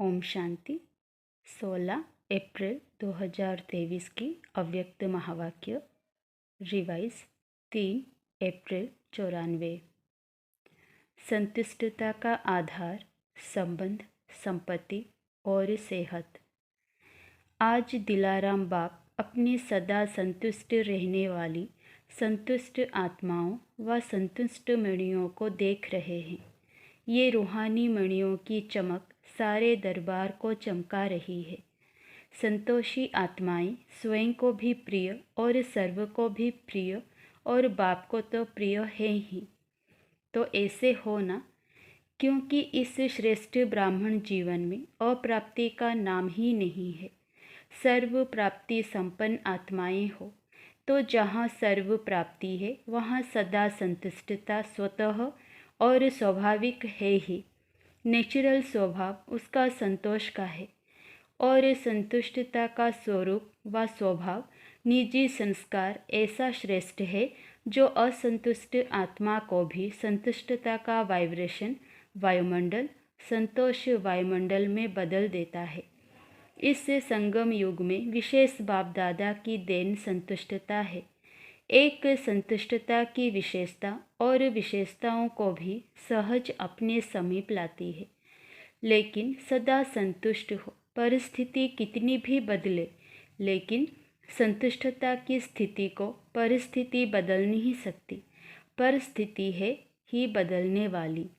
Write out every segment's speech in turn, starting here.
ओम शांति। 16 अप्रैल 2023 की अव्यक्त महावाक्य रिवाइज 3 अप्रैल 94। संतुष्टता का आधार संबंध, संपत्ति और सेहत। आज दिलाराम बाप अपनी सदा संतुष्ट रहने वाली संतुष्ट आत्माओं व संतुष्ट मणियों को देख रहे हैं। ये रूहानी मणियों की चमक सारे दरबार को चमका रही है। संतोषी आत्माएं स्वयं को भी प्रिय और सर्व को भी प्रिय और बाप को तो प्रिय है ही। तो ऐसे हो ना, क्योंकि इस श्रेष्ठ ब्राह्मण जीवन में अप्राप्ति का नाम ही नहीं है। सर्व प्राप्ति संपन्न आत्माएं हो तो जहाँ सर्व प्राप्ति है वहाँ सदा संतुष्टता स्वतः और स्वाभाविक है ही। नेचुरल स्वभाव उसका संतोष का है और संतुष्टता का स्वरूप व स्वभाव निजी संस्कार ऐसा श्रेष्ठ है जो असंतुष्ट आत्मा को भी संतुष्टता का वाइब्रेशन वायुमंडल संतोष वायुमंडल में बदल देता है। इससे संगम युग में विशेष बाप दादा की देन संतुष्टता है। एक संतुष्टता की विशेषता और विशेषताओं को भी सहज अपने समीप लाती है। लेकिन सदा संतुष्ट हो, परिस्थिति कितनी भी बदले, लेकिन संतुष्टता की स्थिति को परिस्थिति बदल नहीं सकती। परिस्थिति है ही बदलने वाली,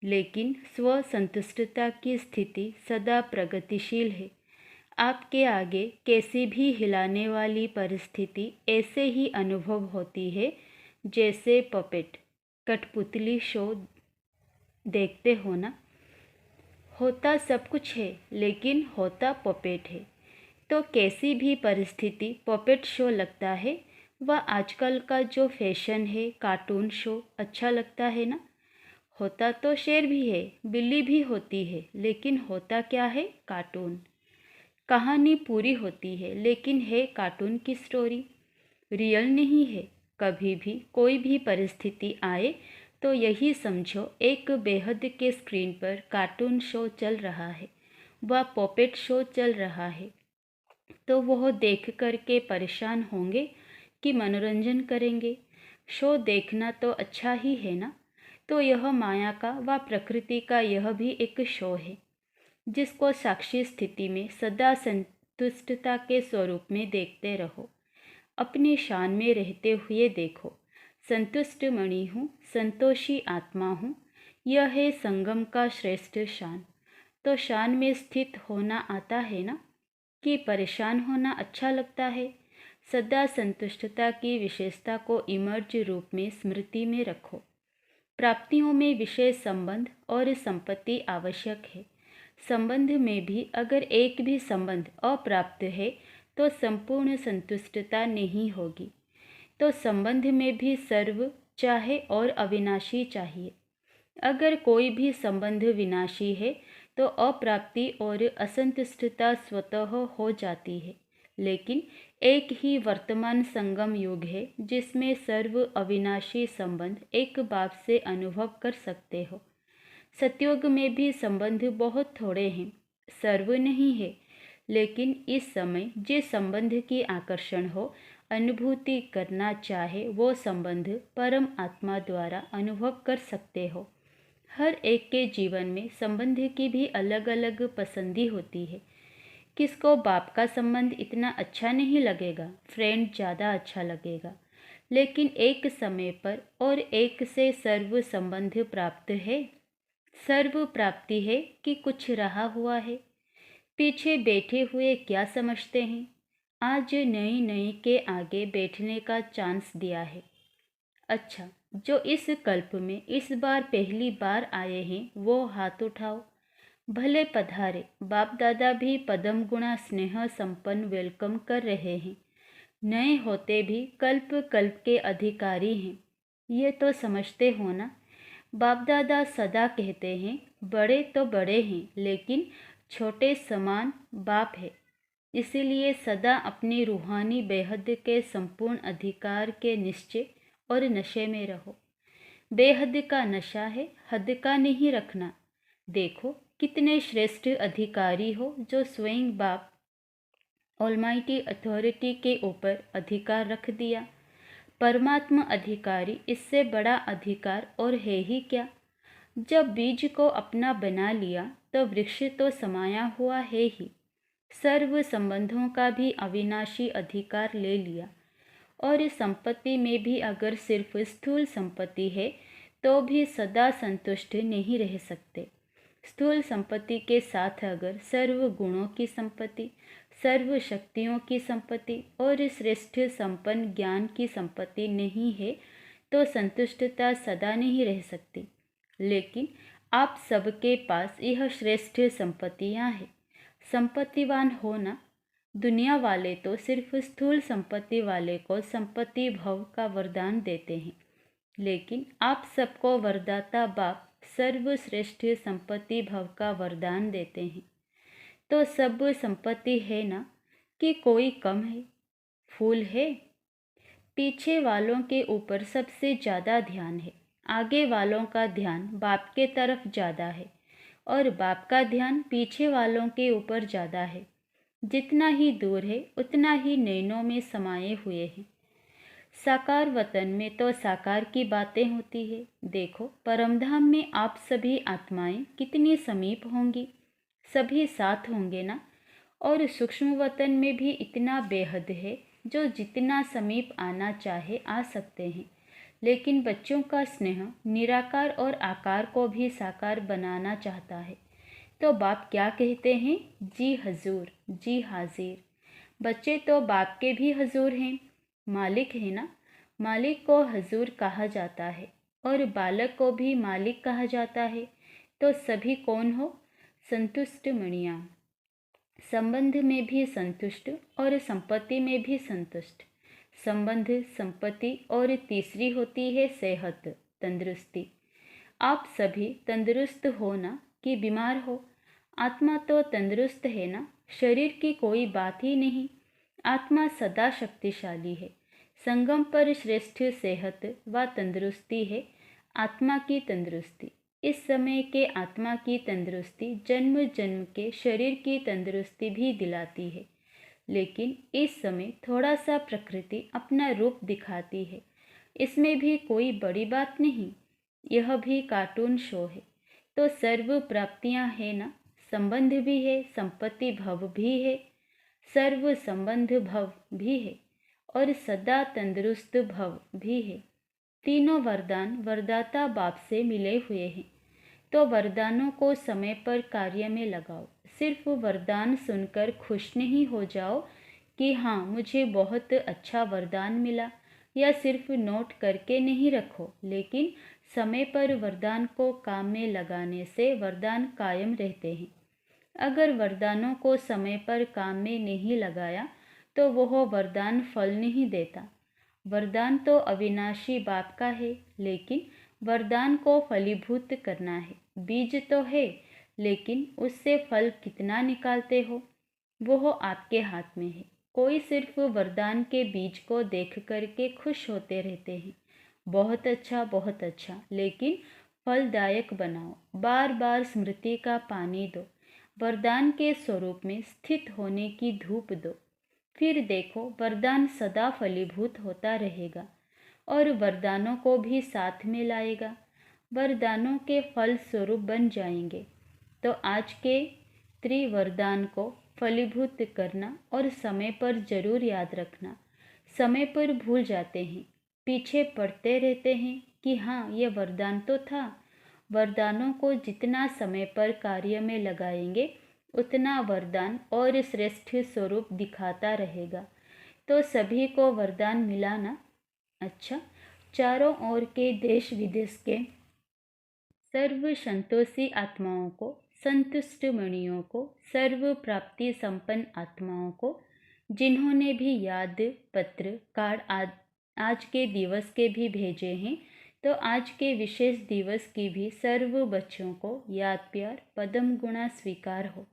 लेकिन स्व संतुष्टता की स्थिति सदा प्रगतिशील है। आपके आगे कैसी भी हिलाने वाली परिस्थिति ऐसे ही अनुभव होती है जैसे पपेट कठपुतली शो देखते हो ना। होता सब कुछ है लेकिन होता पपेट है। तो कैसी भी परिस्थिति पपेट शो लगता है। वह आजकल का जो फैशन है कार्टून शो अच्छा लगता है ना। होता तो शेर भी है, बिल्ली भी होती है, लेकिन होता क्या है? कार्टून। कहानी पूरी होती है लेकिन है कार्टून की स्टोरी, रियल नहीं है। कभी भी कोई भी परिस्थिति आए तो यही समझो एक बेहद के स्क्रीन पर कार्टून शो चल रहा है, वह पॉपेट शो चल रहा है। तो वह देख कर के परेशान होंगे कि मनोरंजन करेंगे। शो देखना तो अच्छा ही है ना। तो यह माया का व प्रकृति का यह भी एक शो है जिसको साक्षी स्थिति में सदा संतुष्टता के स्वरूप में देखते रहो। अपनी शान में रहते हुए देखो। संतुष्ट मणि हूँ, संतोषी आत्मा हूँ। यह है संगम का श्रेष्ठ शान। तो शान में स्थित होना आता है ना, कि परेशान होना अच्छा लगता है। सदा संतुष्टता की विशेषता को इमर्ज रूप में स्मृति में रखो। प्राप्तियों में विशेष संबंध और संपत्ति आवश्यक है। संबंध में भी अगर एक भी संबंध अप्राप्त है तो संपूर्ण संतुष्टता नहीं होगी। तो संबंध में भी सर्व चाहे और अविनाशी चाहिए। अगर कोई भी संबंध विनाशी है तो अप्राप्ति और असंतुष्टता स्वतः हो जाती है। लेकिन एक ही वर्तमान संगम युग है जिसमें सर्व अविनाशी संबंध एक बाप से अनुभव कर सकते हो। सतयुग में भी संबंध बहुत थोड़े हैं, सर्व नहीं है, लेकिन इस समय जिस संबंध की आकर्षण हो, अनुभूति करना चाहे वो संबंध परम आत्मा द्वारा अनुभव कर सकते हो। हर एक के जीवन में संबंध की भी अलग अलग पसंदी होती है। किसको बाप का संबंध इतना अच्छा नहीं लगेगा, फ्रेंड ज़्यादा अच्छा लगेगा। लेकिन एक समय पर और एक से सर्व संबंध प्राप्त है। सर्व प्राप्ति है कि कुछ रहा हुआ है। पीछे बैठे हुए क्या समझते हैं? आज नई नई के आगे बैठने का चांस दिया है। अच्छा, जो इस कल्प में इस बार पहली बार आए हैं वो हाथ उठाओ। भले पधारे। बाप दादा भी पदम गुणा स्नेह संपन्न वेलकम कर रहे हैं। नए होते भी कल्प कल्प के अधिकारी हैं, ये तो समझते हो ना। बाप दादा सदा कहते हैं बड़े तो बड़े हैं लेकिन छोटे समान बाप है। इसीलिए सदा अपनी रूहानी बेहद के संपूर्ण अधिकार के निश्चय और नशे में रहो। बेहद का नशा है, हद का नहीं रखना। देखो कितने श्रेष्ठ अधिकारी हो जो स्वयं बाप ऑलमाइटी अथॉरिटी के ऊपर अधिकार रख दिया। परमात्मा अधिकारी, इससे बड़ा अधिकार और है ही क्या। जब बीज को अपना बना लिया तो वृक्ष तो समाया हुआ है ही, सर्व संबंधों का भी अविनाशी अधिकार ले लिया। और इस संपत्ति में भी अगर सिर्फ स्थूल संपत्ति है तो भी सदा संतुष्ट नहीं रह सकते। स्थूल संपत्ति के साथ अगर सर्व गुणों की संपत्ति, सर्व शक्तियों की संपत्ति और श्रेष्ठ संपन्न ज्ञान की संपत्ति नहीं है तो संतुष्टता सदा नहीं रह सकती। लेकिन आप सबके पास यह श्रेष्ठ संपत्तियां हैं। संपत्तिवान होना। दुनिया वाले तो सिर्फ स्थूल संपत्ति वाले को संपत्ति भव का वरदान देते हैं, लेकिन आप सबको वरदाता बाप सर्वश्रेष्ठ संपत्ति भव का वरदान देते हैं। तो सब संपत्ति है ना कि कोई कम है? फूल है। पीछे वालों के ऊपर सबसे ज़्यादा ध्यान है, आगे वालों का ध्यान बाप के तरफ ज़्यादा है और बाप का ध्यान पीछे वालों के ऊपर ज़्यादा है। जितना ही दूर है उतना ही नैनों में समाये हुए हैं। साकार वतन में तो साकार की बातें होती है। देखो परमधाम में आप सभी आत्माएं कितनी समीप होंगी, सभी साथ होंगे ना। और सूक्ष्म वतन में भी इतना बेहद है, जो जितना समीप आना चाहे आ सकते हैं। लेकिन बच्चों का स्नेह निराकार और आकार को भी साकार बनाना चाहता है। तो बाप क्या कहते हैं? जी हजूर, जी हाजिर। बच्चे तो बाप के भी हजूर हैं, मालिक है ना। मालिक को हजूर कहा जाता है और बालक को भी मालिक कहा जाता है। तो सभी कौन हो? संतुष्ट मणियाँ। संबंध में भी संतुष्ट और संपत्ति में भी संतुष्ट। संबंध, संपत्ति और तीसरी होती है सेहत, तंदुरुस्ती। आप सभी तंदुरुस्त हो ना कि बीमार हो? आत्मा तो तंदुरुस्त है ना, शरीर की कोई बात ही नहीं। आत्मा सदा शक्तिशाली है। संगम पर श्रेष्ठ सेहत व तंदुरुस्ती है, आत्मा की तंदुरुस्ती। इस समय के आत्मा की तंदुरुस्ती जन्म जन्म के शरीर की तंदुरुस्ती भी दिलाती है। लेकिन इस समय थोड़ा सा प्रकृति अपना रूप दिखाती है, इसमें भी कोई बड़ी बात नहीं। यह भी कार्टून शो है। तो सर्व प्राप्तियां है ना, संबंध भी है, संपत्ति भव भी है, सर्व संबंध भव भी है और सदा तंदुरुस्त भव भी है। तीनों वरदान वरदाता बाप से मिले हुए हैं। तो वरदानों को समय पर कार्य में लगाओ। सिर्फ वरदान सुनकर खुश नहीं हो जाओ कि हाँ मुझे बहुत अच्छा वरदान मिला, या सिर्फ नोट करके नहीं रखो। लेकिन समय पर वरदान को काम में लगाने से वरदान कायम रहते हैं। अगर वरदानों को समय पर काम में नहीं लगाया तो वह वरदान फल नहीं देता। वरदान तो अविनाशी बाप का है, लेकिन वरदान को फलीभूत करना है। बीज तो है, लेकिन उससे फल कितना निकालते हो वह आपके हाथ में है। कोई सिर्फ वरदान के बीज को देख करके खुश होते रहते हैं, बहुत अच्छा बहुत अच्छा, लेकिन फलदायक बनाओ। बार बार स्मृति का पानी दो, वरदान के स्वरूप में स्थित होने की धूप दो। फिर देखो वरदान सदा फलीभूत होता रहेगा और वरदानों को भी साथ में लाएगा। वरदानों के फल स्वरूप बन जाएंगे। तो आज के त्रिवरदान को फलीभूत करना और समय पर जरूर याद रखना। समय पर भूल जाते हैं, पीछे पड़ते रहते हैं कि हाँ ये वरदान तो था। वरदानों को जितना समय पर कार्य में लगाएंगे उतना वरदान और श्रेष्ठ स्वरूप दिखाता रहेगा। तो सभी को वरदान मिला ना? अच्छा, चारों ओर के देश विदेश के सर्व संतोषी आत्माओं को, संतुष्ट मणियों को, सर्व प्राप्ति संपन्न आत्माओं को, जिन्होंने भी याद पत्र कार्ड आज के दिवस के भी भेजे हैं, तो आज के विशेष दिवस की भी सर्व बच्चों को याद प्यार पदम गुणा स्वीकार हो।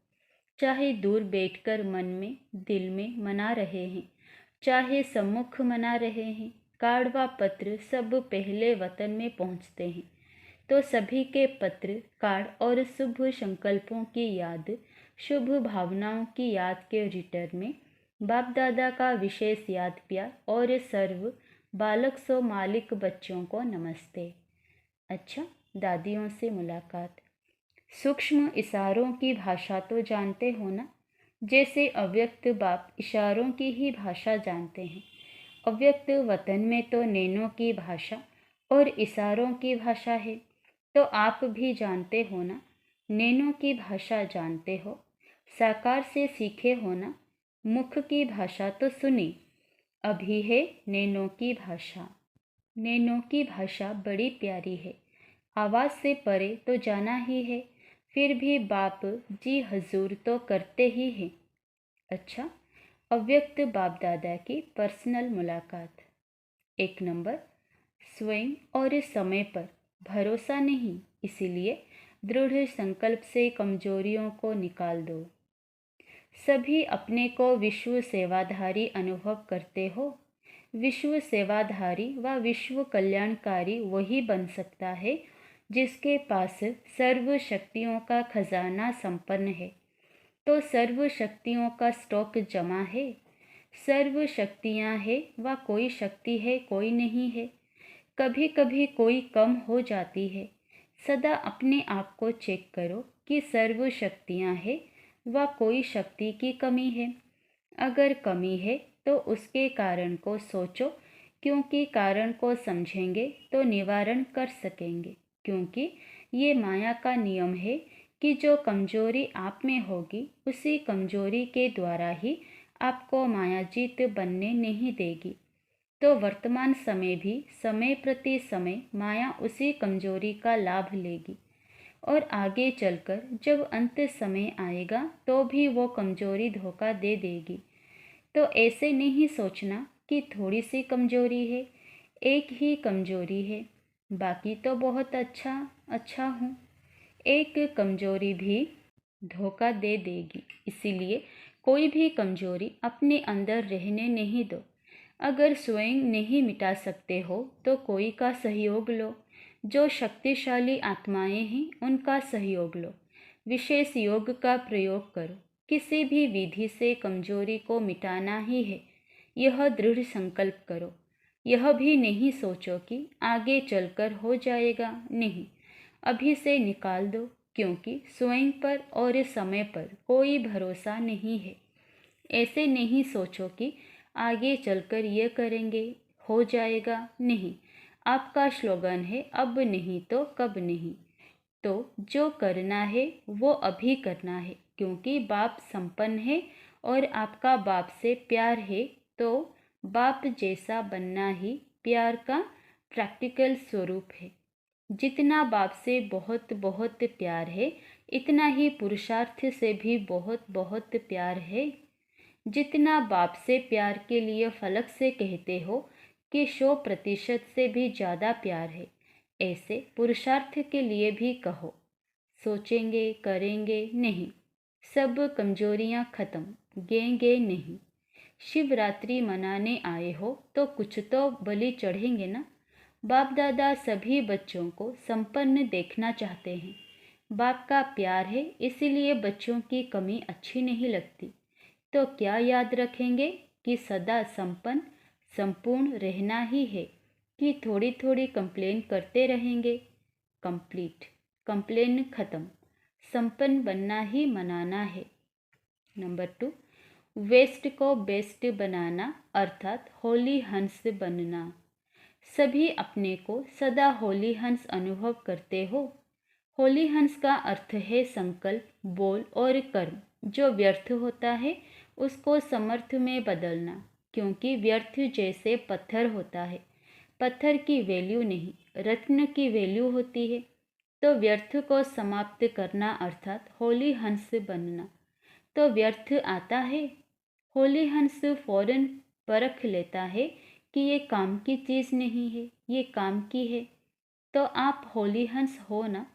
चाहे दूर बैठकर मन में दिल में मना रहे हैं, चाहे सम्मुख मना रहे हैं, कार्ड व पत्र सब पहले वतन में पहुंचते हैं। तो सभी के पत्र, कार्ड और शुभ संकल्पों की याद, शुभ भावनाओं की याद के रिटर्न में बाप दादा का विशेष याद प्यार और सर्व बालक सो मालिक बच्चों को नमस्ते। अच्छा, दादियों से मुलाकात। सूक्ष्म इशारों की भाषा तो जानते हो ना, जैसे अव्यक्त बाप इशारों की ही भाषा जानते हैं। अव्यक्त वतन में तो नैनों की भाषा और इशारों की भाषा है, तो आप भी जानते हो ना, नैनों की भाषा जानते हो, साकार से सीखे हो ना, मुख की भाषा तो सुनी, अभी है नैनों की भाषा। नैनों की भाषा बड़ी प्यारी है, आवाज़ से परे तो जाना ही है, फिर भी बाप जी हजूर तो करते ही हैं। अच्छा, अव्यक्त बाप दादा की पर्सनल मुलाकात। 1 नंबर, स्वयं और समय पर भरोसा नहीं, इसीलिए दृढ़ संकल्प से कमजोरियों को निकाल दो। सभी अपने को विश्व सेवाधारी अनुभव करते हो। विश्व सेवाधारी व विश्व कल्याणकारी वही बन सकता है जिसके पास सर्व शक्तियों का खजाना संपन्न है। तो सर्व शक्तियों का स्टॉक जमा है। सर्व शक्तियाँ है व कोई शक्ति है कोई नहीं है। कभी कभी कोई कम हो जाती है। सदा अपने आप को चेक करो कि सर्व शक्तियाँ है व कोई शक्ति की कमी है। अगर कमी है तो उसके कारण को सोचो, क्योंकि कारण को समझेंगे तो निवारण कर सकेंगे। क्योंकि ये माया का नियम है कि जो कमजोरी आप में होगी उसी कमजोरी के द्वारा ही आपको मायाजीत बनने नहीं देगी। तो वर्तमान समय भी समय प्रति समय माया उसी कमजोरी का लाभ लेगी और आगे चलकर जब अंत समय आएगा तो भी वो कमजोरी धोखा दे देगी। तो ऐसे नहीं सोचना कि थोड़ी सी कमजोरी है, एक ही कमजोरी है, बाकी तो बहुत अच्छा हूँ। एक कमजोरी भी धोखा दे देगी, इसीलिए कोई भी कमजोरी अपने अंदर रहने नहीं दो। अगर स्वयं नहीं मिटा सकते हो तो कोई का सहयोग लो। जो शक्तिशाली आत्माएं हैं उनका सहयोग लो। विशेष योग का प्रयोग करो। किसी भी विधि से कमजोरी को मिटाना ही है, यह दृढ़ संकल्प करो। यह भी नहीं सोचो कि आगे चलकर हो जाएगा, नहीं, अभी से निकाल दो, क्योंकि स्वयं पर और समय पर कोई भरोसा नहीं है। ऐसे नहीं सोचो कि आगे चलकर ये करेंगे हो जाएगा, नहीं, आपका स्लोगन है अब नहीं तो कब नहीं। तो जो करना है वो अभी करना है, क्योंकि बाप संपन्न है और आपका बाप से प्यार है। तो बाप जैसा बनना ही प्यार का प्रैक्टिकल स्वरूप है। जितना बाप से बहुत बहुत प्यार है, इतना ही पुरुषार्थ से भी बहुत बहुत प्यार है। जितना बाप से प्यार के लिए फलक से कहते हो कि 100% से भी ज़्यादा प्यार है, ऐसे पुरुषार्थ के लिए भी कहो। सोचेंगे करेंगे नहीं, सब कमजोरियां खत्म, गेंगे नहीं। शिवरात्रि मनाने आए हो तो कुछ तो बलि चढ़ेंगे ना। बाप दादा सभी बच्चों को संपन्न देखना चाहते हैं। बाप का प्यार है, इसीलिए बच्चों की कमी अच्छी नहीं लगती। तो क्या याद रखेंगे कि सदा संपन्न संपूर्ण रहना ही है, कि थोड़ी थोड़ी कंप्लेन करते रहेंगे। कंप्लीट, कंप्लेन खत्म, संपन्न बनना ही मनाना है। नंबर 2, वेस्ट को बेस्ट बनाना अर्थात होली हंस बनना। सभी अपने को सदा होली हंस अनुभव करते हो। होली हंस का अर्थ है संकल्प, बोल और कर्म। जो व्यर्थ होता है उसको समर्थ में बदलना, क्योंकि व्यर्थ जैसे पत्थर होता है। पत्थर की वैल्यू नहीं, रत्न की वैल्यू होती है। तो व्यर्थ को समाप्त करना अर्थात होली हंस बनना। तो व्यर्थ आता है, होली हंस फौरन परख लेता है कि ये काम की चीज़ नहीं है, ये काम की है। तो आप होली हंस हो ना।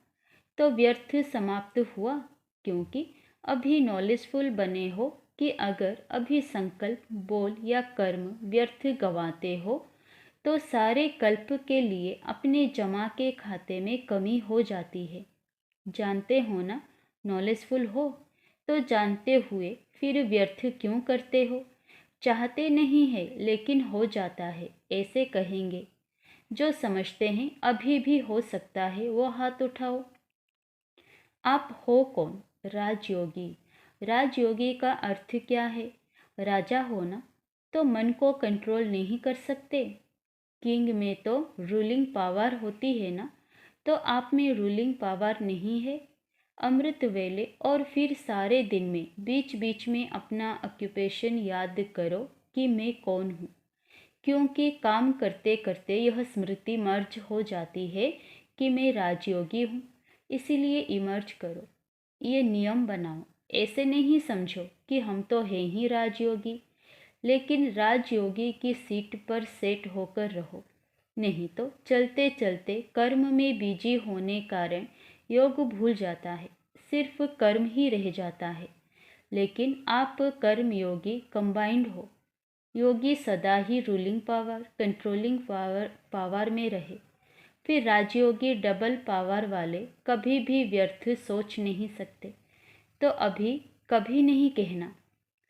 तो व्यर्थ समाप्त हुआ, क्योंकि अभी नॉलेजफुल बने हो कि अगर अभी संकल्प, बोल या कर्म व्यर्थ गंवाते हो तो सारे कल्प के लिए अपने जमा के खाते में कमी हो जाती है। जानते हो ना, नॉलेजफुल हो तो जानते हुए फिर व्यर्थ क्यों करते हो? चाहते नहीं है लेकिन हो जाता है, ऐसे कहेंगे। जो समझते हैं अभी भी हो सकता है वो हाथ उठाओ। आप हो कौन? राजयोगी। राजयोगी का अर्थ क्या है? राजा हो ना, तो मन को कंट्रोल नहीं कर सकते। किंग में तो रूलिंग पावर होती है ना, तो आप में रूलिंग पावर नहीं है। अमृत वेले और फिर सारे दिन में बीच बीच में अपना ऑक्यूपेशन याद करो कि मैं कौन हूँ, क्योंकि काम करते करते यह स्मृति मर्ज हो जाती है कि मैं राजयोगी हूँ। इसीलिए इमर्ज करो, ये नियम बनाओ। ऐसे नहीं समझो कि हम तो हैं ही राजयोगी, लेकिन राजयोगी की सीट पर सेट होकर रहो। नहीं तो चलते चलते कर्म में बिजी होने कारण योग भूल जाता है, सिर्फ कर्म ही रह जाता है। लेकिन आप कर्म योगी कंबाइंड हो। योगी सदा ही रूलिंग पावर, कंट्रोलिंग पावर में रहे। फिर राजयोगी डबल पावर वाले कभी भी व्यर्थ सोच नहीं सकते। तो अभी कभी नहीं कहना,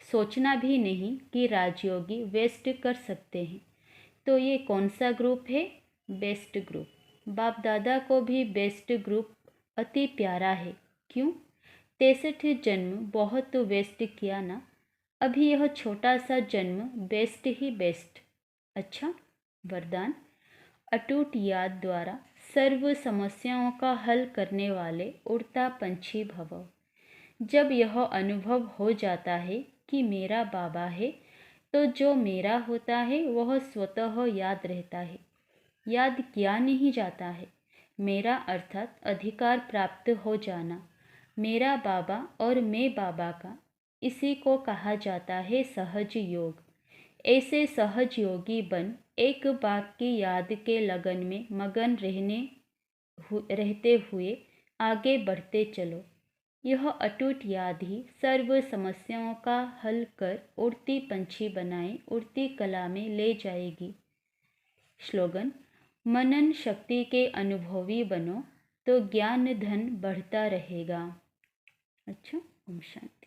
सोचना भी नहीं कि राजयोगी वेस्ट कर सकते हैं। तो ये कौन सा ग्रुप है? Best group. बाप दादा को भी बेस्ट ग्रुप अति प्यारा है। क्यों? 63 जन्म बहुत वेस्ट किया ना, अभी यह छोटा सा जन्म बेस्ट ही बेस्ट। अच्छा, वरदान। अटूट याद द्वारा सर्व समस्याओं का हल करने वाले उड़ता पंछी भव। जब यह अनुभव हो जाता है कि मेरा बाबा है, तो जो मेरा होता है वह स्वतः याद रहता है। याद किया नहीं जाता है। मेरा अर्थात अधिकार प्राप्त हो जाना, मेरा बाबा और मैं बाबा का, इसी को कहा जाता है सहज योग। ऐसे सहज योगी बन एक बाप की याद के लगन में मगन रहते हुए आगे बढ़ते चलो। यह अटूट याद ही सर्व समस्याओं का हल कर उड़ती पंछी बनाए उड़ती कला में ले जाएगी। स्लोगन। मनन शक्ति के अनुभवी बनो तो ज्ञान धन बढ़ता रहेगा। अच्छा, ओम शांति।